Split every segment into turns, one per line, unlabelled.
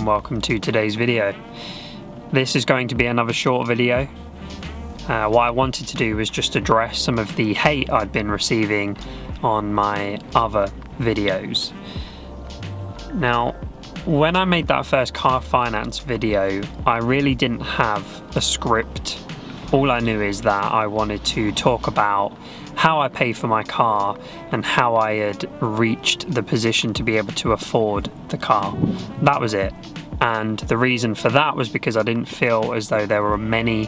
and welcome to today's video. This is going to be another short video. What I wanted to do was just address some of the hate I'd been receiving on my other videos. Now, when I made that first car finance video, I really didn't have a script. All I knew is that I wanted to talk about how I pay for my car and how I had reached the position to be able to afford the car. That was it. And the reason for that was because I didn't feel as though there were many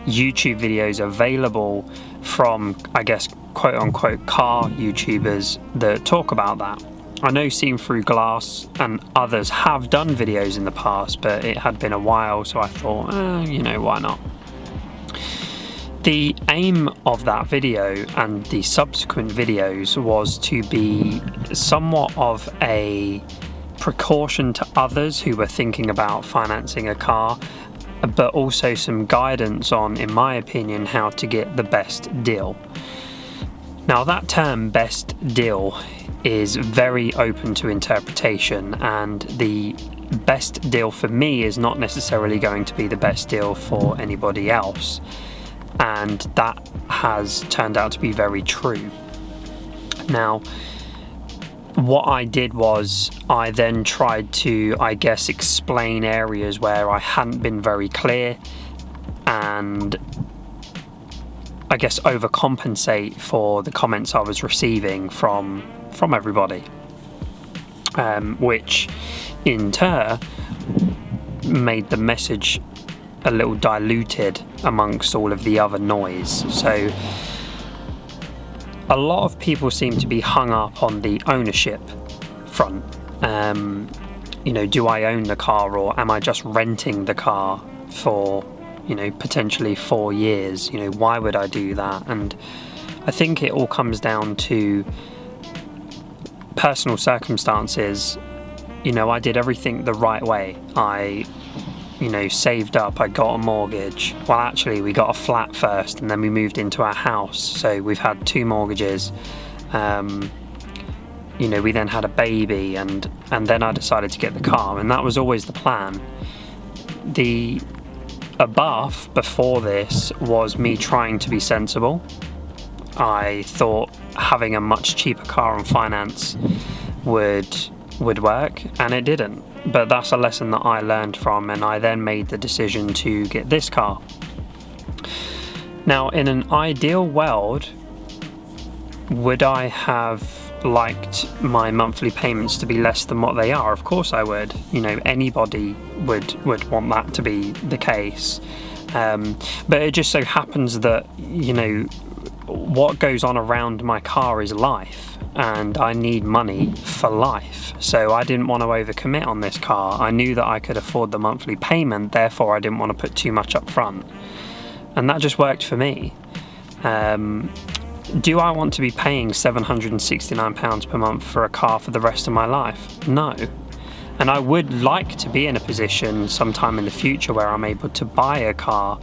YouTube videos available from, I guess, quote unquote car YouTubers that talk about that. I know Seen Through Glass and others have done videos in the past, but it had been a while, so I thought, why not? The aim of that video and the subsequent videos was to be somewhat of a precaution to others who were thinking about financing a car, but also some guidance on, in my opinion, how to get the best deal. Now, that term best deal is very open to interpretation, and the best deal for me is not necessarily going to be the best deal for anybody else. And that has turned out to be very true. Now, what I did was I then tried to, I guess, explain areas where I hadn't been very clear and, I guess, overcompensate for the comments I was receiving from everybody, which in turn made the message a little diluted amongst all of the other noise. So a lot of people seem to be hung up on the ownership front. Do I own the car, or am I just renting the car for, potentially 4 years? Why would I do that? And I think it all comes down to personal circumstances. I did everything the right way. I saved up, I got a mortgage. Well, actually, we got a flat first and then we moved into our house. So we've had 2 mortgages. We then had a baby and then I decided to get the car, and that was always the plan. The above before this was me trying to be sensible. I thought having a much cheaper car on finance would work, and it didn't. But that's a lesson that I learned from, and I then made the decision to get this car. Now, in an ideal world, would I have liked my monthly payments to be less than what they are? Of course I would. Anybody would want that to be the case. But it just so happens that, what goes on around my car is life, and I need money for life. So I didn't want to overcommit on this car. I knew that I could afford the monthly payment, therefore I didn't want to put too much up front. And that just worked for me. Do I want to be paying £769 per month for a car for the rest of my life? No. And I would like to be in a position sometime in the future where I'm able to buy a car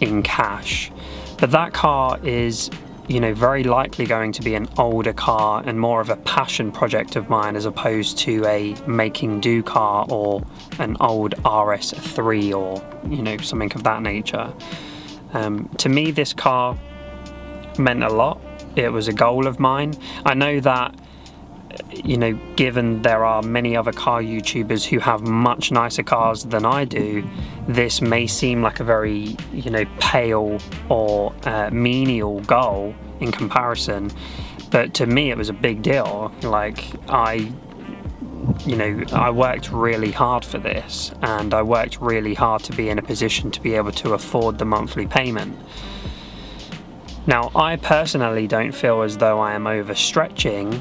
in cash. But that car is, very likely going to be an older car and more of a passion project of mine, as opposed to a making do car or an old RS3 or, something of that nature. To me, this car meant a lot. It was a goal of mine. I know that, given there are many other car YouTubers who have much nicer cars than I do, this may seem like a very, pale or menial goal in comparison. But to me, it was a big deal. I worked really hard for this, and I worked really hard to be in a position to be able to afford the monthly payment. Now, I personally don't feel as though I am overstretching,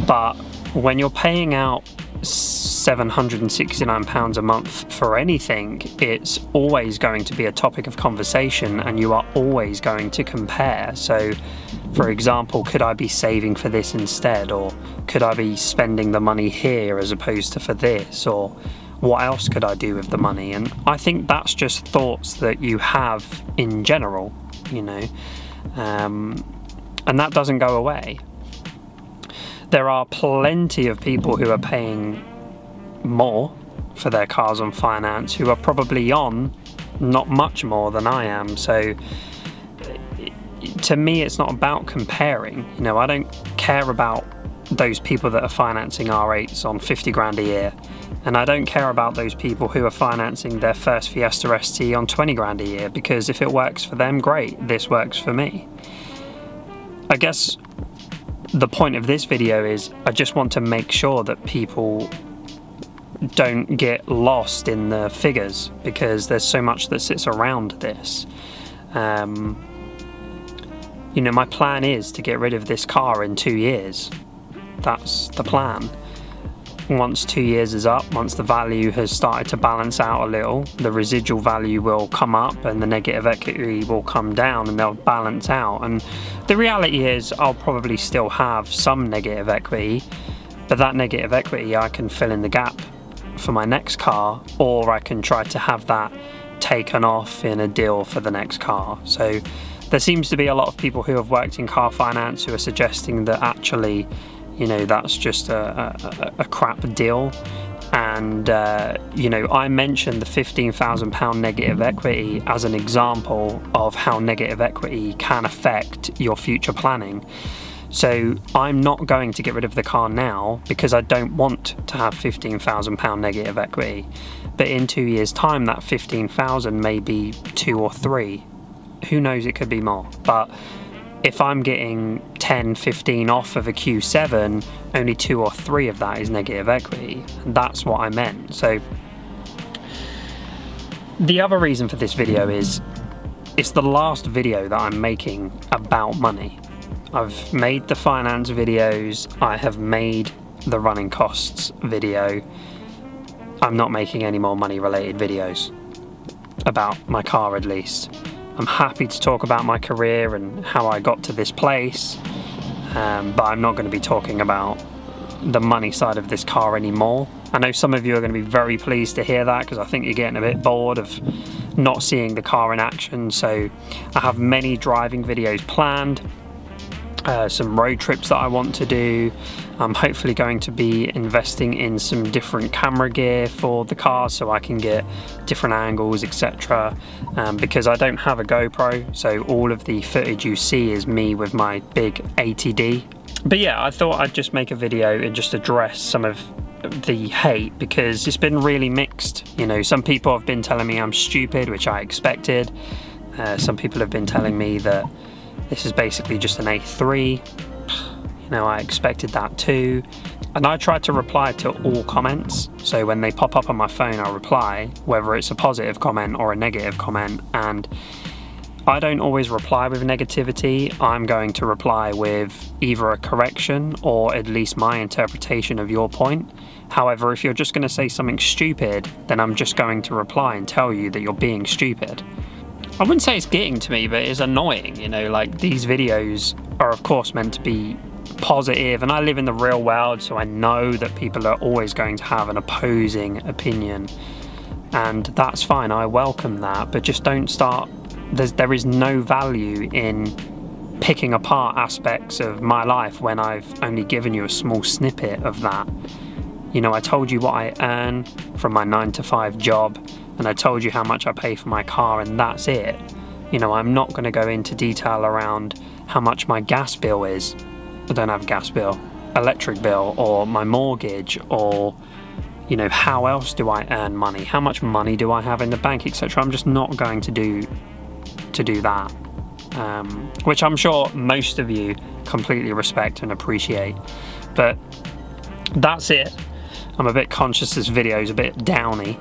but when you're paying out £769 a month for anything, it's always going to be a topic of conversation, and you are always going to compare. So, for example, could I be saving for this instead, or could I be spending the money here as opposed to for this, or what else could I do with the money? And I think that's just thoughts that you have in general, and that doesn't go away. There are plenty of people who are paying more for their cars on finance who are probably on not much more than I am. So to me, it's not about comparing. You know, I don't care about those people that are financing R8s on 50 grand a year, and I don't care about those people who are financing their first Fiesta ST on 20 grand a year, because if it works for them, great. This works for me. I guess the point of this video is I just want to make sure that people don't get lost in the figures, because there's so much that sits around this. You know, my plan is to get rid of this car in 2 years. That's the plan. Once 2 years is up, once the value has started to balance out a little, the residual value will come up and the negative equity will come down, and they'll balance out. And the reality is I'll probably still have some negative equity, but that negative equity I can fill in the gap for my next car, or I can try to have that taken off in a deal for the next car. So there seems to be a lot of people who have worked in car finance who are suggesting that actually, you know, that's just a crap deal. And you know, I mentioned the £15,000 negative equity as an example of how negative equity can affect your future planning. So I'm not going to get rid of the car now because I don't want to have £15,000 negative equity. But in 2 years' time, that 15,000 may be 2 or 3. Who knows, it could be more. But if I'm getting 10, 15 off of a Q7, only 2 or 3 of that is negative equity. And that's what I meant. So the other reason for this video is it's the last video that I'm making about money. I've made the finance videos, I have made the running costs video. I'm not making any more money related videos, about my car at least. I'm happy to talk about my career and how I got to this place, but I'm not going to be talking about the money side of this car anymore. I know some of you are going to be very pleased to hear that, because I think you're getting a bit bored of not seeing the car in action. So I have many driving videos planned. Some road trips that I want to do. I'm hopefully going to be investing in some different camera gear for the car so I can get different angles, etc. Because I don't have a GoPro, so all of the footage you see is me with my big 80D. But yeah, I thought I'd just make a video and just address some of the hate, because it's been really mixed. You know, some people have been telling me I'm stupid, which I expected. Some people have been telling me that this is basically just an A3. You know, I expected that too. And I tried to reply to all comments. So when they pop up on my phone, I reply, whether it's a positive comment or a negative comment. And I don't always reply with negativity. I'm going to reply with either a correction or at least my interpretation of your point. However, if you're just going to say something stupid, then I'm just going to reply and tell you that you're being stupid. I wouldn't say it's getting to me, but it's annoying, you know, like these videos are of course meant to be positive, and I live in the real world, so I know that people are always going to have an opposing opinion, and that's fine, I welcome that, but just don't start, there is no value in picking apart aspects of my life when I've only given you a small snippet of that. You know, I told you what I earn from my 9-to-5 job, and I told you how much I pay for my car, and that's it. You know, I'm not going to go into detail around how much my gas bill is. I don't have a gas bill, electric bill, or my mortgage, or, you know, how else do I earn money? How much money do I have in the bank, etc. I'm just not going to do that, which I'm sure most of you completely respect and appreciate. But that's it. I'm a bit conscious this video is a bit downy.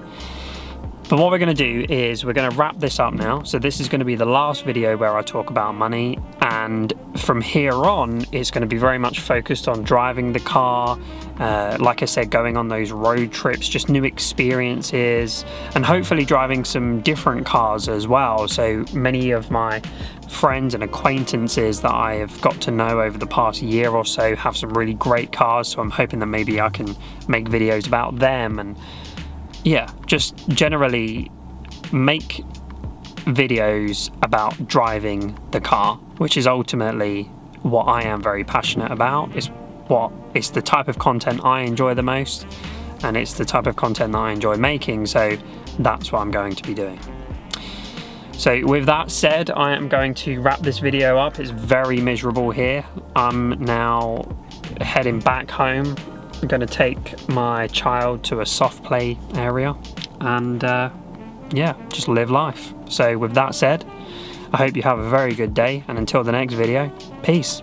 But what we're going to do is we're going to wrap this up now. So this is going to be the last video where I talk about money, and from here on it's going to be very much focused on driving the car, like I said, going on those road trips, just new experiences, and hopefully driving some different cars as well. So many of my friends and acquaintances that I have got to know over the past year or so have some really great cars, so I'm hoping that maybe I can make videos about them, and yeah, just generally make videos about driving the car, which is ultimately what I am very passionate about. It's the type of content I enjoy the most, and it's the type of content that I enjoy making, so that's what I'm going to be doing. So with that said, I am going to wrap this video up. It's very miserable here. I'm now heading back home. I'm going to take my child to a soft play area and yeah, just live life. So with that said, I hope you have a very good day, and until the next video, peace.